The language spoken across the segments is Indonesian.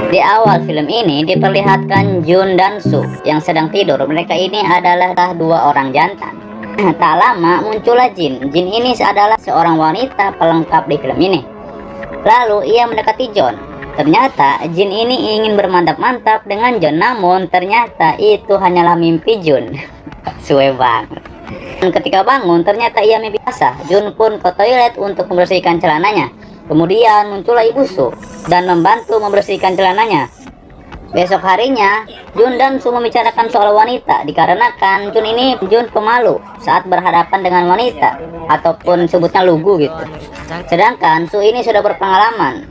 Di awal film ini diperlihatkan Jun dan Soo yang sedang tidur. Mereka ini adalah dua orang jantan. Tak lama muncullah Jin. Jin ini adalah seorang wanita pelengkap di film ini. Lalu ia mendekati John. Ternyata Jin ini ingin bermantap-mantap dengan John, namun ternyata itu hanyalah mimpi Jun. Suwe banget. Dan ketika bangun ternyata ia mimpi basah. Jun pun ke toilet untuk membersihkan celananya. Kemudian muncullah Ibu Soo dan membantu membersihkan celananya. Besok harinya Jun dan Soo membicarakan soal wanita, dikarenakan Jun pemalu saat berhadapan dengan wanita, ataupun sebutnya lugu gitu. Sedangkan Soo ini sudah berpengalaman.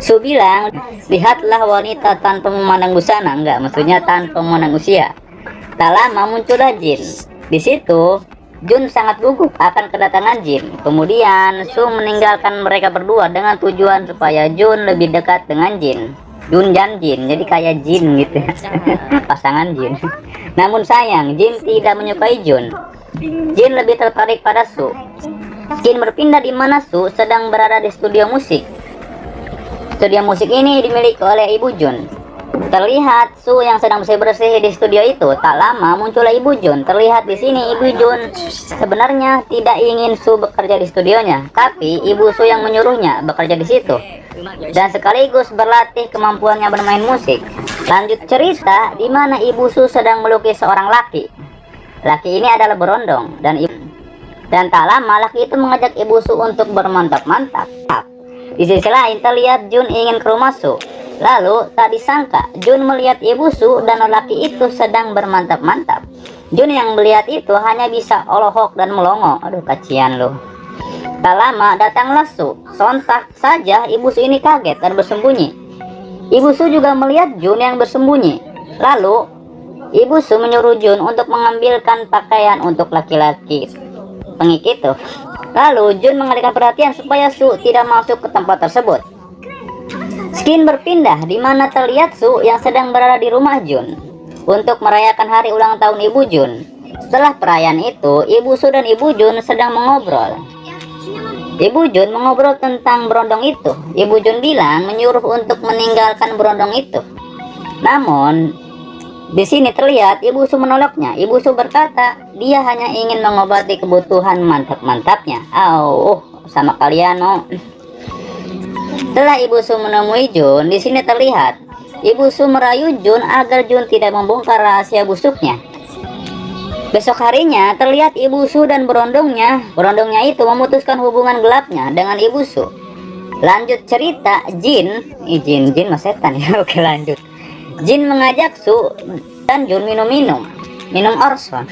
Soo bilang, lihatlah wanita tanpa memandang busana, enggak, maksudnya tanpa memandang usia. Tak lama muncullah Jin. Di situ Jun sangat gugup akan kedatangan Jin. Kemudian Soo meninggalkan mereka berdua dengan tujuan supaya Jun lebih dekat dengan Jin. Jun dan Jin, jadi kayak Jin gitu. Pasangan Jin. Namun sayang, Jin tidak menyukai Jun. Jin lebih tertarik pada Soo. Jin berpindah di mana Soo sedang berada di studio musik. Studio musik ini dimiliki oleh Ibu Jun. Terlihat Soo yang sedang bersih-bersih di studio itu. Tak lama muncullah Ibu Jun. Terlihat di sini Ibu Jun sebenarnya tidak ingin Soo bekerja di studionya, tapi Ibu Soo yang menyuruhnya bekerja di situ dan sekaligus berlatih kemampuannya bermain musik. Lanjut cerita di mana Ibu Soo sedang melukis seorang laki. Laki ini adalah berondong dan tak lama laki itu mengajak Ibu Soo untuk bermantap-mantap. Di sisi lain terlihat Jun ingin ke rumah Soo. Lalu tak disangka Jun melihat Ibu Soo dan lelaki itu sedang bermantap-mantap. Jun yang melihat itu hanya bisa olohok dan melongo. Aduh, kasihan loh. Tak lama datanglah Soo. Sontak saja Ibu Soo ini kaget dan bersembunyi. Ibu Soo juga melihat Jun yang bersembunyi. Lalu Ibu Soo menyuruh Jun untuk mengambilkan pakaian untuk laki-laki pengik itu. Lalu Jun mengalihkan perhatian supaya Soo tidak masuk ke tempat tersebut. Scene berpindah di mana terlihat Soo yang sedang berada di rumah Jun untuk merayakan hari ulang tahun Ibu Jun. Setelah perayaan itu, Ibu Soo dan Ibu Jun sedang mengobrol. Ibu Jun mengobrol tentang berondong itu. Ibu Jun bilang menyuruh untuk meninggalkan berondong itu. Namun di sini terlihat Ibu Soo menolaknya. Ibu Soo berkata dia hanya ingin mengobati kebutuhan mantap-mantapnya. Sama kalian oh. Setelah Ibu Soo menemui Jun, di sini terlihat Ibu Soo merayu Jun agar Jun tidak membongkar rahasia busuknya. Besok harinya terlihat Ibu Soo dan berondongnya itu memutuskan hubungan gelapnya dengan Ibu Soo. Lanjut cerita, Jin mas setan ya. Oke, lanjut. Jin mengajak Soo dan Jun minum Orson.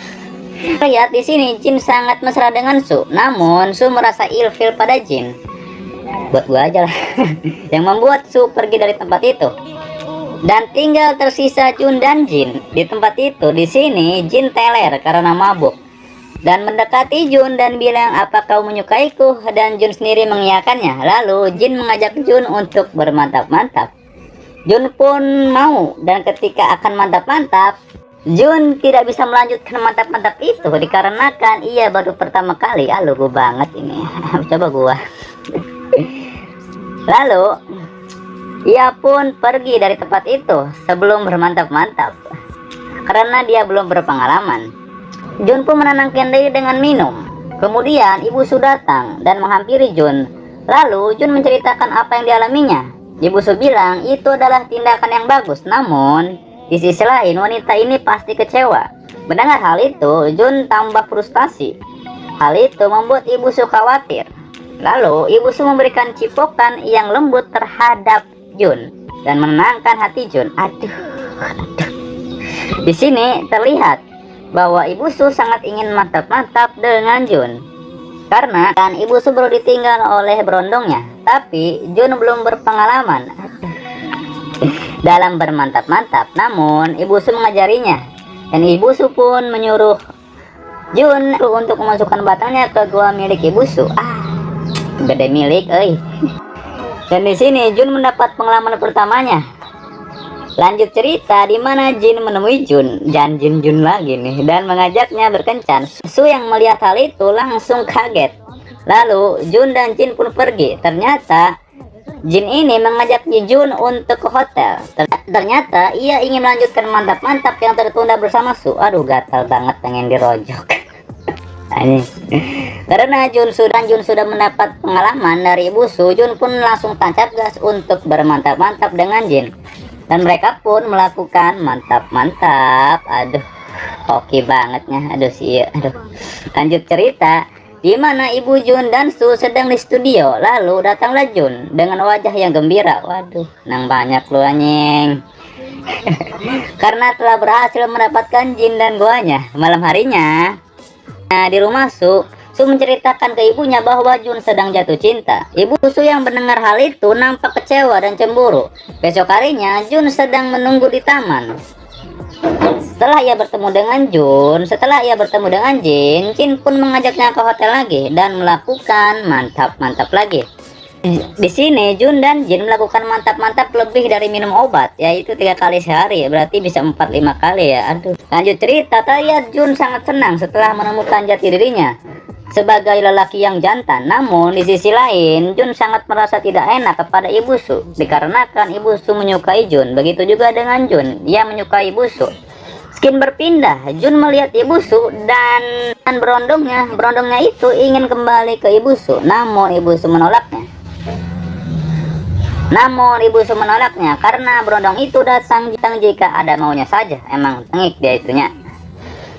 Lihat di sini Jin sangat mesra dengan Soo, namun Soo merasa ilfil pada Jin. Buat gua aja lah. Yang membuat Soo pergi dari tempat itu. Dan tinggal tersisa Jun dan Jin di tempat itu. Di sini Jin teler karena mabuk dan mendekati Jun dan bilang, "Apa kau menyukaiku?" Dan Jun sendiri mengiyakannya. Lalu Jin mengajak Jun untuk bermantap-mantap. Jun pun mau, dan ketika akan mantap-mantap, Jun tidak bisa melanjutkan mantap-mantap itu dikarenakan ia baru pertama kali. Lugu banget ini. Coba gua. Lalu ia pun pergi dari tempat itu sebelum bermantap-mantap karena dia belum berpengalaman. Jun pun menenangkan diri dengan minum. Kemudian Ibu Soo datang dan menghampiri Jun. Lalu Jun menceritakan apa yang dialaminya. Ibu Soo bilang itu adalah tindakan yang bagus, namun di sisi lain wanita ini pasti kecewa. Mendengar hal itu, Jun tambah frustasi. Hal itu membuat Ibu Soo khawatir. Lalu Ibu Soo memberikan cipokan yang lembut terhadap Jun dan menenangkan hati Jun. Di sini terlihat bahwa Ibu Soo sangat ingin mantap-mantap dengan Jun karena kan Ibu Soo baru ditinggal oleh berondongnya, tapi Jun belum berpengalaman dalam bermantap-mantap. Namun Ibu Soo mengajarinya dan Ibu Soo pun menyuruh Jun untuk memasukkan batangnya ke gua milik Ibu Soo. Gede milik, Dan di sini Jun mendapat pengalaman pertamanya. Lanjut cerita di mana Jin menemui Jun lagi nih dan mengajaknya berkencan. Soo yang melihat hal itu langsung kaget. Lalu Jun dan Jin pun pergi. Ternyata Jin ini mengajak Jun untuk ke hotel. Ternyata ia ingin melanjutkan mantap-mantap yang tertunda bersama Su. Aduh, gatal banget pengen dirojok. Ini karena Jun sudah mendapat pengalaman dari Ibu Su, Jun pun langsung tancap gas untuk bermantap-mantap dengan Jin. Dan mereka pun melakukan mantap-mantap. Aduh, oke bangetnya. Aduh sih, aduh. Lanjut cerita, di mana Ibu Jun dan Su sedang di studio. Lalu datanglah Jun dengan wajah yang gembira. Waduh, nang banyak lu anjing. Karena telah berhasil mendapatkan Jin dan goanya malam harinya. Nah, di rumah Su menceritakan ke ibunya bahwa Jun sedang jatuh cinta. Ibu Su yang mendengar hal itu nampak kecewa dan cemburu. Besok harinya Jun sedang menunggu di taman. Setelah ia bertemu dengan Jin, Jin pun mengajaknya ke hotel lagi dan melakukan mantap-mantap lagi. Di sini Jun dan Jin melakukan mantap-mantap lebih dari minum obat, yaitu 3 kali sehari, berarti bisa 4-5 kali ya. Aduh. Lanjut cerita, terlihat Jun sangat senang setelah menemukan jati dirinya sebagai lelaki yang jantan. Namun di sisi lain Jun sangat merasa tidak enak kepada Ibu Su, dikarenakan Ibu Su menyukai Jun. Begitu juga dengan Jun, ia menyukai Ibu Su. Skin berpindah, Jun melihat Ibu Su dan berondongnya itu ingin kembali ke Ibu Su, namun Ibu Su menolaknya karena berondong itu datang jika ada maunya saja. Emang tengik dia itunya.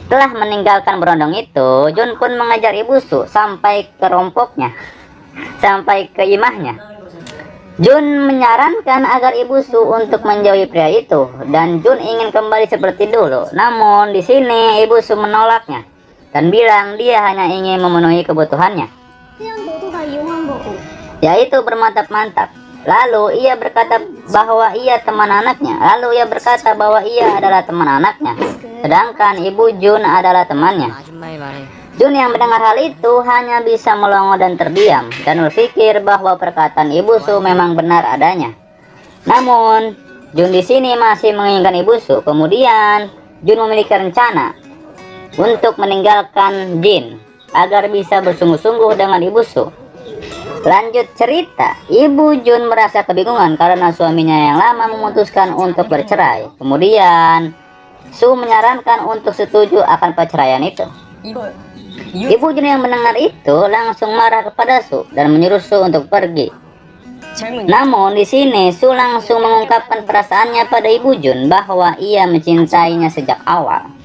Setelah meninggalkan berondong itu, Jun pun mengajar Ibu Su sampai ke imahnya. Jun menyarankan agar Ibu Su untuk menjauhi pria itu dan Jun ingin kembali seperti dulu. Namun di sini Ibu Su menolaknya dan bilang dia hanya ingin memenuhi kebutuhannya, yaitu bermantap-mantap. Lalu ia berkata bahwa ia adalah teman anaknya, sedangkan Ibu Jun adalah temannya. Jun yang mendengar hal itu hanya bisa melongo dan terdiam dan berpikir bahwa perkataan Ibu Su memang benar adanya. Namun Jun di sini masih menginginkan Ibu Su. Kemudian Jun memiliki rencana untuk meninggalkan Jin agar bisa bersungguh-sungguh dengan Ibu Su. Lanjut cerita, Ibu Jun merasa kebingungan karena suaminya yang lama memutuskan untuk bercerai. Kemudian Su menyarankan untuk setuju akan perceraian itu. Ibu Jun yang mendengar itu langsung marah kepada Su dan menyuruh Su untuk pergi. Namun di sini Su langsung mengungkapkan perasaannya pada Ibu Jun bahwa ia mencintainya sejak awal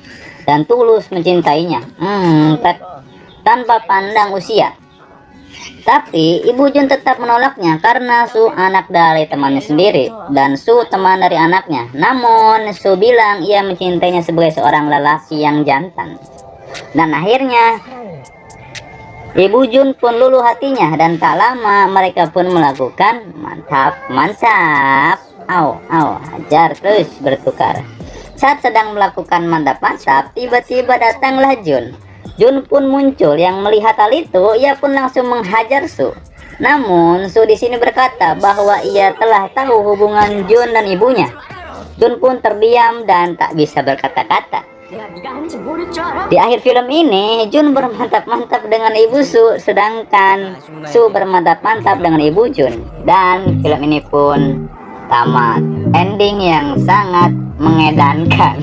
dan tulus mencintainya, tanpa pandang usia. Tapi Ibu Jun tetap menolaknya karena Su anak dari temannya sendiri dan Su teman dari anaknya. Namun Su bilang ia mencintainya sebagai seorang lelaki yang jantan. Dan akhirnya Ibu Jun pun luluh hatinya dan tak lama mereka pun melakukan mantap-mantap. Hajar terus bertukar. Saat sedang melakukan mantap-mantap, tiba-tiba datanglah Jun. Jun pun muncul. Yang melihat hal itu, ia pun langsung menghajar Su. Namun Su di sini berkata bahwa ia telah tahu hubungan Jun dan ibunya. Jun pun terdiam dan tak bisa berkata-kata. Di akhir film ini, Jun bermantap-mantap dengan Ibu Su, sedangkan Su bermantap-mantap dengan Ibu Jun. Dan film ini pun tamat. Ending yang sangat mengedankan.